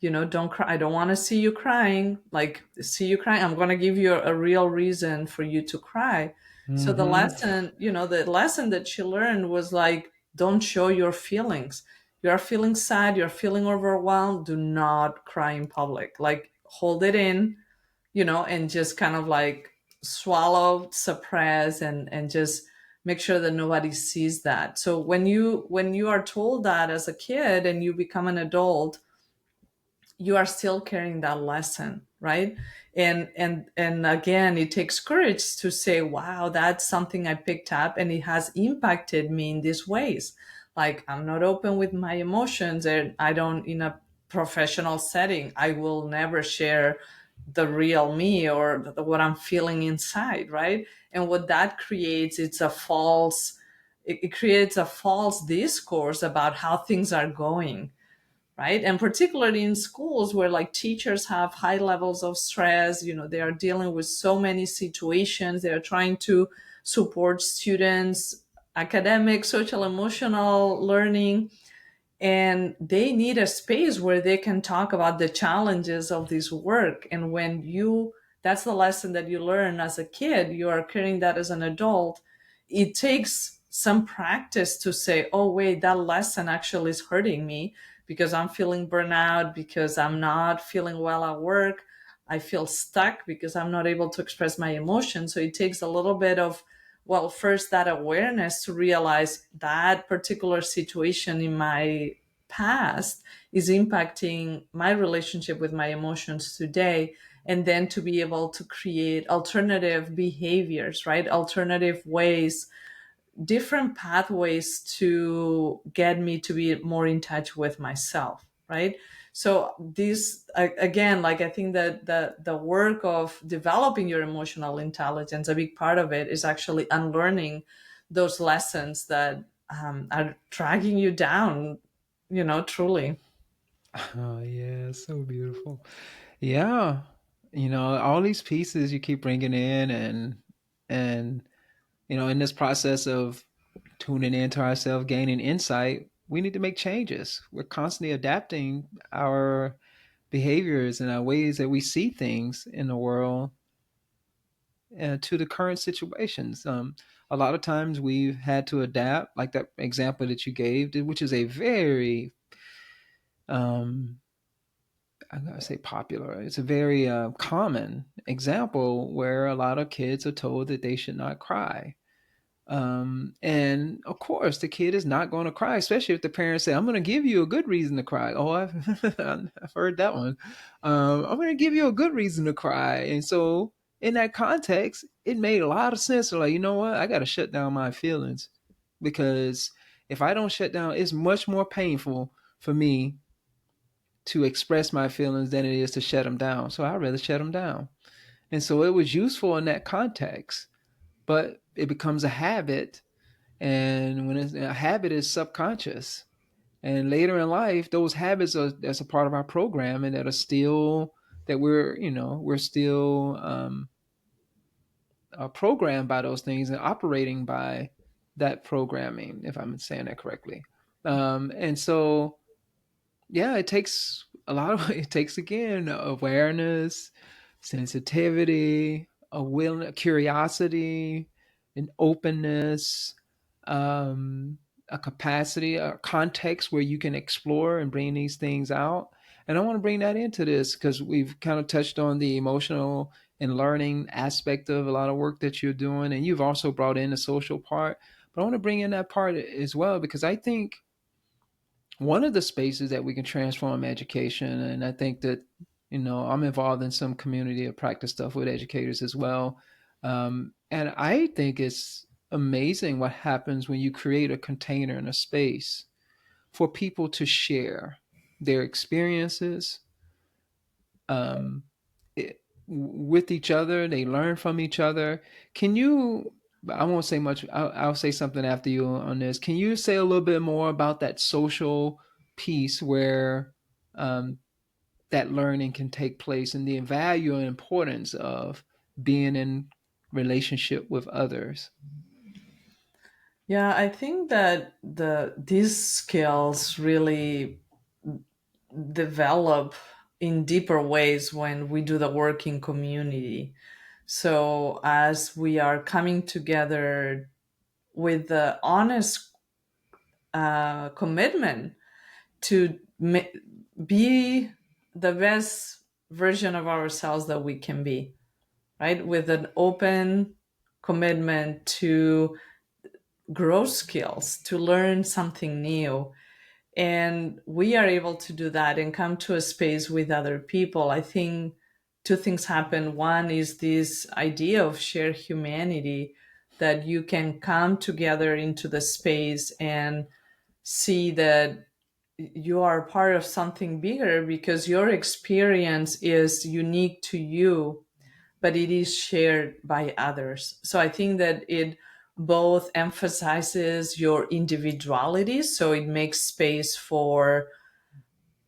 don't cry. I don't want to see you crying. Like, see you crying. I'm going to give you a real reason for you to cry. So Mm-hmm. the lesson that she learned was like, don't show your feelings. You are feeling sad. You're feeling overwhelmed. Do not cry in public. Like, hold it in, and just kind of like swallow, suppress, and just make sure that nobody sees that. So when you are told that as a kid and you become an adult, you are still carrying that lesson, right? And again, it takes courage to say, wow, that's something I picked up and it has impacted me in these ways. Like, I'm not open with my emotions, and I don't, in a professional setting, I will never share the real me or what I'm feeling inside, right? And what that creates, it creates a false discourse about how things are going, right? And particularly in schools where like teachers have high levels of stress, they are dealing with so many situations, they are trying to support students, academic, social, emotional learning, and they need a space where they can talk about the challenges of this work. And when you that's the lesson that you learn as a kid, you are carrying that as an adult. It takes some practice to say, oh wait, that lesson actually is hurting me because I'm feeling burnout, because I'm not feeling well at work, I feel stuck because I'm not able to express my emotions. So it takes a little bit of, well, first that awareness to realize that particular situation in my past is impacting my relationship with my emotions today. And then to be able to create alternative behaviors, right? Alternative ways, different pathways to get me to be more in touch with myself, right? So this again, like, I think that the work of developing your emotional intelligence, a big part of it is actually unlearning those lessons that are dragging you down, truly. Oh yeah, so beautiful. Yeah. All these pieces you keep bringing in and in this process of tuning into ourselves, gaining insight, we need to make changes. We're constantly adapting our behaviors and our ways that we see things in the world to the current situations. A lot of times we've had to adapt, like that example that you gave, which is a very um, I'm going to say popular. It's a very common example where a lot of kids are told that they should not cry. And of course, the kid is not going to cry, especially if the parents say, I'm going to give you a good reason to cry. Oh, I've heard that one. I'm going to give you a good reason to cry. And so in that context, it made a lot of sense. Like, you know what? I got to shut down my feelings, because if I don't shut down, it's much more painful for me to express my feelings than it is to shut them down. So I'd rather shut them down. And so it was useful in that context, but it becomes a habit. And when it's, a habit is subconscious. And later in life, those habits are, that's a part of our program, and that are still, that we're, we're still programmed by those things and operating by that programming, if I'm saying that correctly. And so, yeah, it takes a lot of, it takes, again, awareness, sensitivity, a will, curiosity, an openness, um, a capacity, a context where you can explore and bring these things out. And I want to bring that into this, because we've kind of touched on the emotional and learning aspect of a lot of work that you're doing, and you've also brought in the social part. But I want to bring in that part as well, because I think one of the spaces that we can transform education, and I think that, I'm involved in some community of practice stuff with educators as well, and I think it's amazing what happens when you create a container and a space for people to share their experiences, um, with each other. They learn from each other. Can you? I won't say much. I'll say something after you on this. Can you say a little bit more about that social piece where, um, that learning can take place, and the value and importance of being in relationship with others? Yeah, I think that these skills really develop in deeper ways when we do the work in community. So as we are coming together with the honest commitment to be the best version of ourselves that we can be, right? With an open commitment to grow skills, to learn something new. And we are able to do that and come to a space with other people. I think two things happen. One is this idea of shared humanity, that you can come together into the space and see that you are part of something bigger, because your experience is unique to you, but it is shared by others. So I think that it both emphasizes your individuality, so it makes space for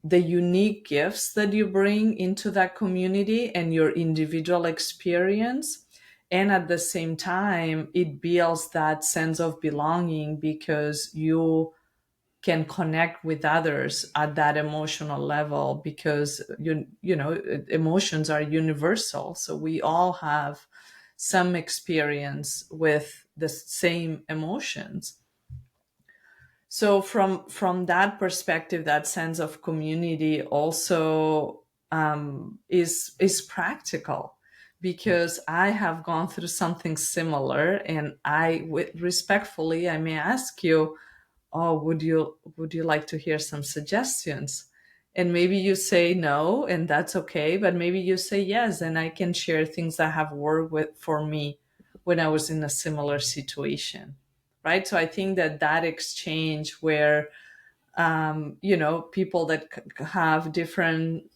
the unique gifts that you bring into that community and your individual experience. And at the same time, it builds that sense of belonging, because you can connect with others at that emotional level, because emotions are universal, so we all have some experience with the same emotions. So from that perspective, that sense of community also is practical, because I have gone through something similar, and respectfully, I may ask you, oh, would you like to hear some suggestions? And maybe you say no, and that's okay, but maybe you say yes, and I can share things that have worked for me when I was in a similar situation, right? So I think that exchange where people that have different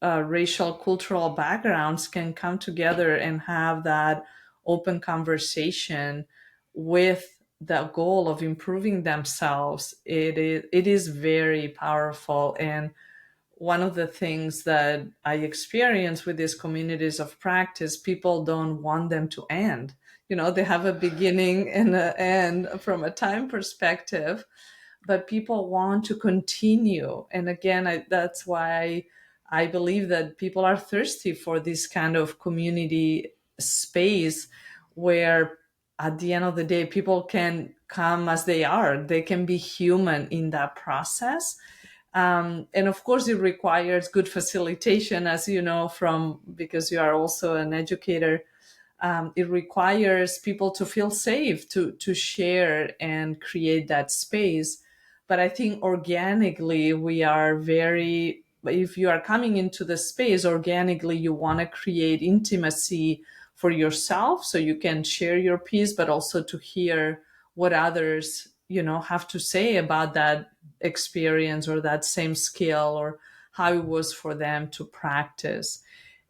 racial cultural backgrounds can come together and have that open conversation with the goal of improving themselves. It is very powerful. And one of the things that I experience with these communities of practice, people don't want them to end. They have a beginning and an end from a time perspective, but people want to continue. And again, that's why I believe that people are thirsty for this kind of community space, where at the end of the day, people can come as they are. They can be human in that process. And of course, it requires good facilitation, as you know, because you are also an educator. It requires people to feel safe to share and create that space. But I think organically, if you are coming into the space organically, you want to create intimacy for yourself so you can share your piece, but also to hear what others, have to say about that experience or that same skill, or how it was for them to practice.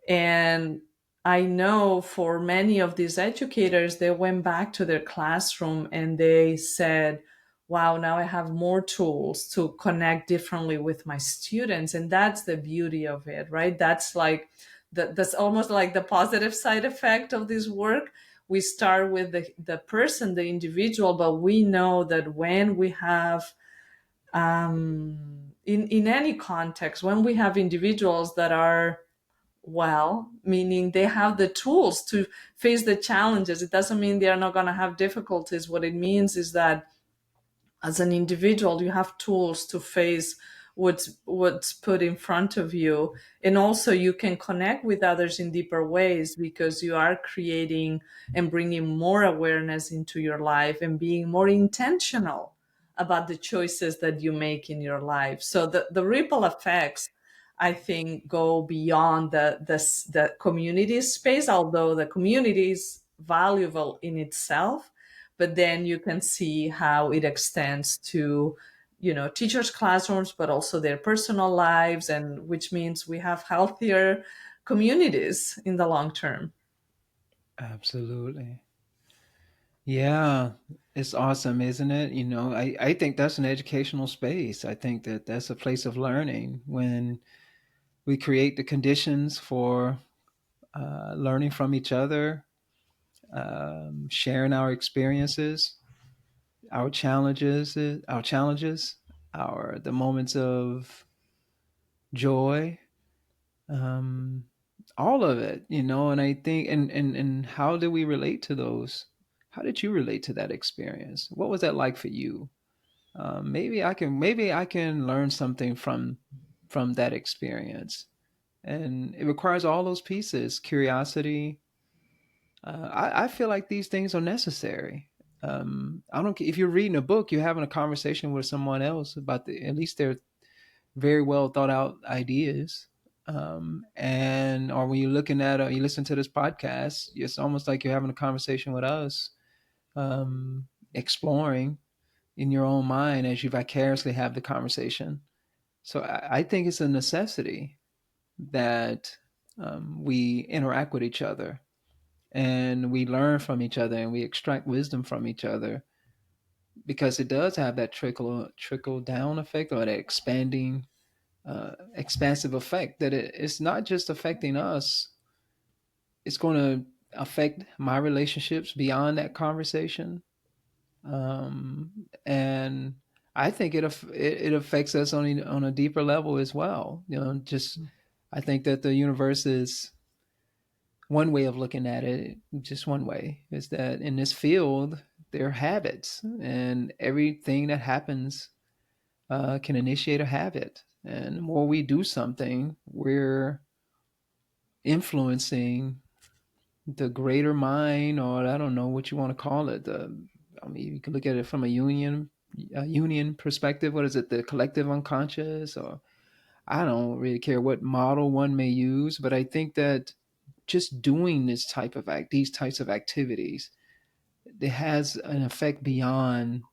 And I know for many of these educators, they went back to their classroom and they said, wow, now I have more tools to connect differently with my students. And that's the beauty of it, right? That's like, that's almost like the positive side effect of this work. We start with the person, the individual, but we know that when we have, in any context, when we have individuals that are well, meaning they have the tools to face the challenges. It doesn't mean they are not going to have difficulties. What it means is that as an individual, you have tools to face what's put in front of you, and also you can connect with others in deeper ways because you are creating and bringing more awareness into your life and being more intentional about the choices that you make in your life. So the ripple effects, I think, go beyond the community space, although the community is valuable in itself. But then you can see how it extends to, teachers' classrooms, but also their personal lives, and which means we have healthier communities in the long term. Absolutely. Yeah, it's awesome, isn't it? I think that's an educational space. I think that that's a place of learning when we create the conditions for learning from each other, sharing our experiences, our challenges, our the moments of joy, um, all of it. And I think, and how do we relate to those? How did you relate to that experience? What was that like for you? Maybe I can learn something from that experience, and it requires all those pieces: curiosity. I feel like these things are necessary. I don't care if you're reading a book, you're having a conversation with someone else about at least their very well thought out ideas. And or when you're looking at you listen to this podcast, it's almost like you're having a conversation with us, exploring in your own mind as you vicariously have the conversation. So I think it's a necessity that we interact with each other and we learn from each other and we extract wisdom from each other, because it does have that trickle down effect, or that expanding expansive effect, that it's not just affecting us, it's going to affect my relationships beyond that conversation. And I think it affects us on a deeper level as well. Just I think that the universe is one way of looking at it. Just one way is that in this field there are habits, and everything that happens can initiate a habit. And the more we do something, we're influencing the greater mind, or I don't know what you want to call it. I mean, you can look at it from a union perspective. What is it? The collective unconscious, or I don't really care what model one may use, but I think that just doing these types of activities, it has an effect beyond.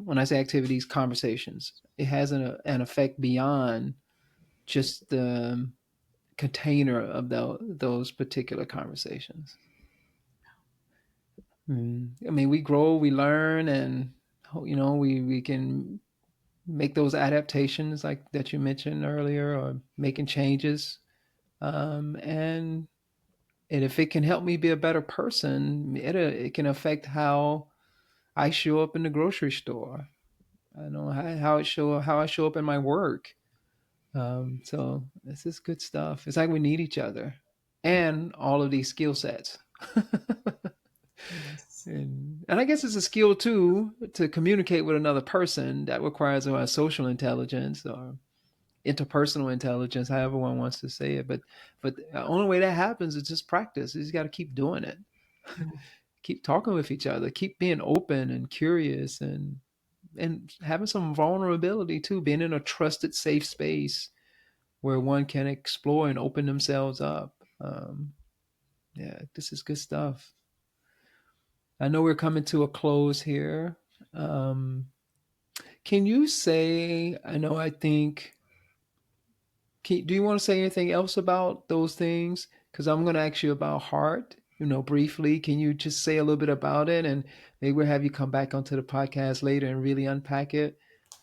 When I say activities, conversations, it has an effect beyond just the container of those particular conversations. I mean, we grow, we learn, and we can make those adaptations like that you mentioned earlier, or making changes. And if it can help me be a better person, it can affect how I show up in the grocery store. I know how I show up in my work. So this is good stuff. It's like we need each other and all of these skill sets. Yes. And I guess it's a skill too to communicate with another person. That requires a social intelligence or interpersonal intelligence, however one wants to say it. But the only way that happens is just practice. You just got to keep doing it, keep talking with each other, keep being open and curious, and having some vulnerability too, being in a trusted, safe space where one can explore and open themselves up. Yeah, this is good stuff. I know we're coming to a close here. Um, can you say, I know, I think, do you want to say anything else about those things? Because I'm going to ask you about heart, briefly. Can you just say a little bit about it? And maybe we'll have you come back onto the podcast later and really unpack it.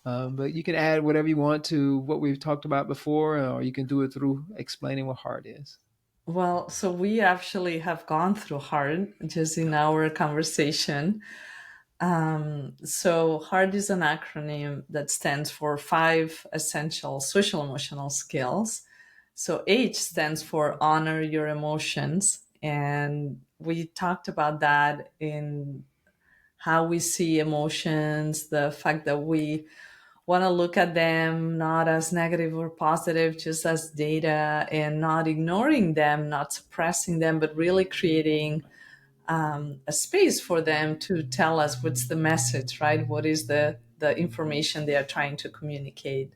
But you can add whatever you want to what we've talked about before, or you can do it through explaining what heart is. Well, so we actually have gone through HARD just in our conversation. So HARD is an acronym that stands for five essential social emotional skills. So H stands for honor your emotions. And we talked about that in how we see emotions, the fact that we want to look at them not as negative or positive, just as data, and not ignoring them, not suppressing them, but really creating a space for them to tell us what's the message, right? What is the information they are trying to communicate.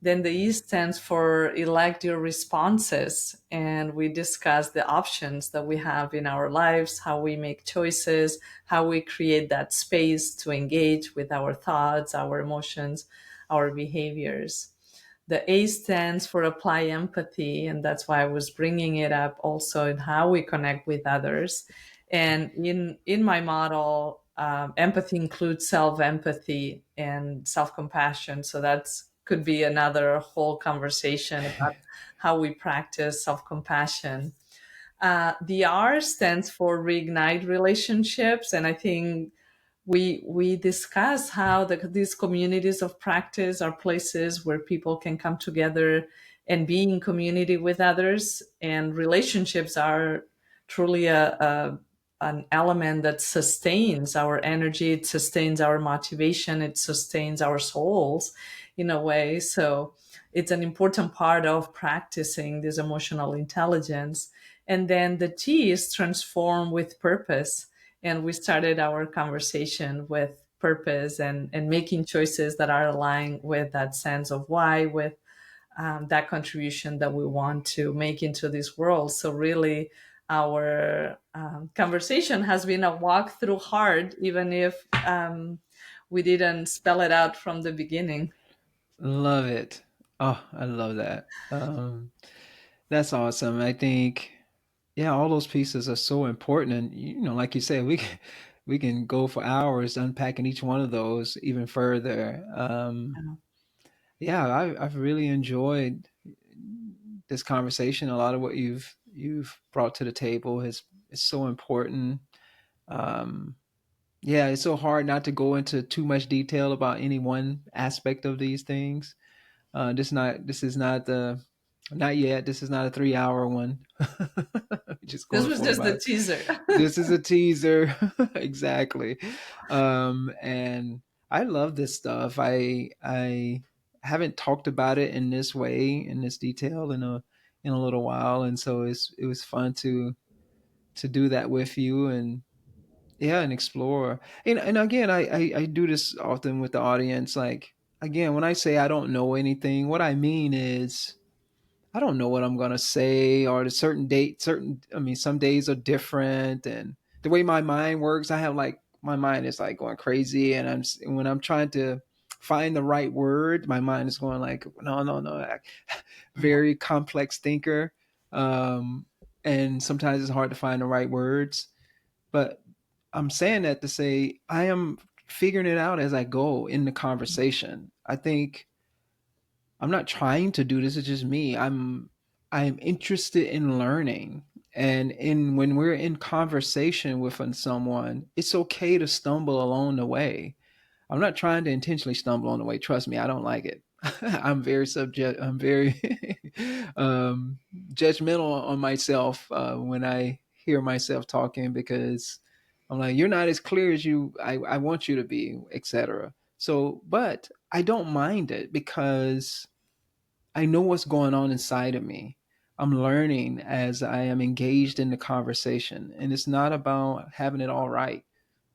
Then the E stands for elect your responses. And we discuss the options that we have in our lives, how we make choices, how we create that space to engage with our thoughts, our emotions, our behaviors. The A stands for apply empathy. And that's why I was bringing it up also in how we connect with others. And in my model, empathy includes self empathy and self compassion. So that's could be another whole conversation about how we practice self compassion. The R stands for reignite relationships, and I think we discuss how these communities of practice are places where people can come together and be in community with others, and relationships are truly an element that sustains our energy, it sustains our motivation, it sustains our souls in a way. So it's an important part of practicing this emotional intelligence. And then the T is transform with purpose. And we started our conversation with purpose and making choices that are aligned with that sense of why, with that contribution that we want to make into this world. So really, our conversation has been a walk through hard, even if we didn't spell it out from the beginning. Love it. Oh, I love that. That's awesome. I think, yeah, all those pieces are so important. And, like you said, we can go for hours unpacking each one of those even further. Yeah, I've really enjoyed this conversation. A lot of what you've brought to the table is so important. Um, yeah, it's so hard not to go into too much detail about any one aspect of these things. This is not the not yet. This is not a 3 hour one. Just This going was for just the about. teaser. This is a teaser. Exactly. And I love this stuff. I haven't talked about it in this way, in this detail, in a little while, and so it was fun to do that with you, and yeah, and explore. And again, I do this often with the audience. Like, again, when I say I don't know anything, what I mean is I don't know what I'm gonna say, or the certain date, certain. I mean, some days are different, and the way my mind works, I have like my mind is like going crazy, and when I'm trying to find the right word, my mind is going like, no, no, no, very complex thinker, um, and sometimes it's hard to find the right words. But I'm saying that to say I am figuring it out as I go in the conversation. I think I'm not trying to do this. It's just me. I'm interested in learning. And in when we're in conversation with someone, it's okay to stumble along the way. I'm not trying to intentionally stumble on the way. Trust me, I don't like it. I'm very judgmental on myself when I hear myself talking, because I'm like, you're not as clear as I want you to be, etc. So, but I don't mind it because I know what's going on inside of me. I'm learning as I am engaged in the conversation, and it's not about having it all right.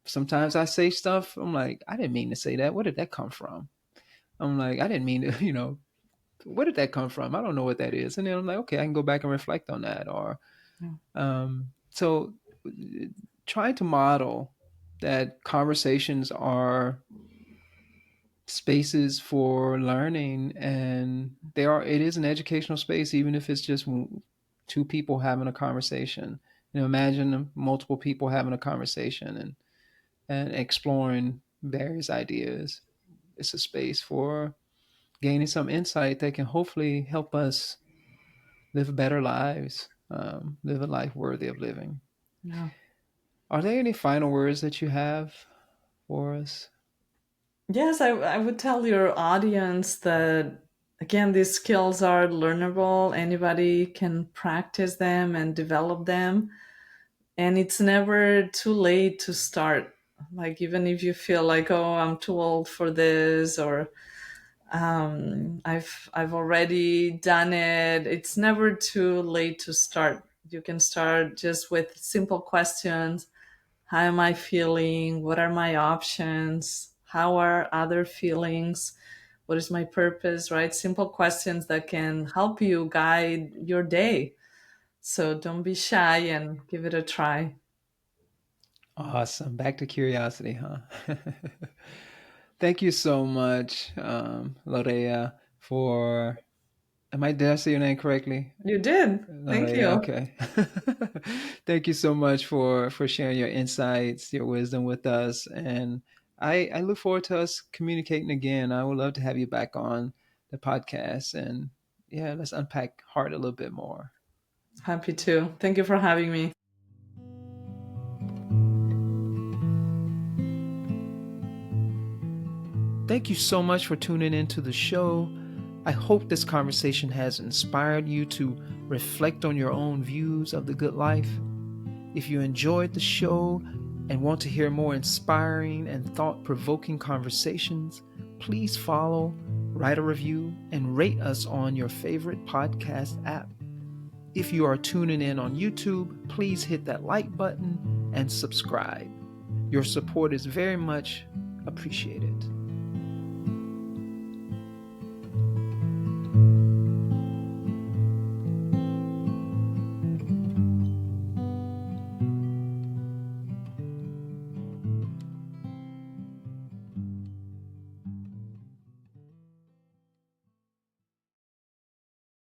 Sometimes I say stuff, I'm like, I didn't mean to say that. Where did that come from? I'm like, I didn't mean to, where did that come from? I don't know what that is. And then I'm like, okay, I can go back and reflect on that. Or, Yeah. So try to model that conversations are spaces for learning, and it is an educational space, even if it's just two people having a conversation. Imagine multiple people having a conversation and exploring various ideas. It's a space for gaining some insight that can hopefully help us live better lives, live a life worthy of living. Yeah. Are there any final words that you have for us? Yes, I would tell your audience that, again, these skills are learnable. Anybody can practice them and develop them. And it's never too late to start. Like, even if you feel like, oh, I'm too old for this, or I've already done it, it's never too late to start. You can start just with simple questions. How am I feeling? What are my options? How are other feelings? What is my purpose, right? Simple questions that can help you guide your day. So don't be shy and give it a try. Awesome. Back to curiosity, huh? Thank you so much, Lorea, for. Did I say your name correctly? You did. Thank Lorea, you. okay. Thank you so much for sharing your insights, your wisdom with us. And I look forward to us communicating again. I would love to have you back on the podcast. And yeah, let's unpack heart a little bit more. Happy to. Thank you for having me. Thank you so much for tuning into the show. I hope this conversation has inspired you to reflect on your own views of the good life. If you enjoyed the show and want to hear more inspiring and thought-provoking conversations, please follow, write a review, and rate us on your favorite podcast app. If you are tuning in on YouTube, please hit that like button and subscribe. Your support is very much appreciated.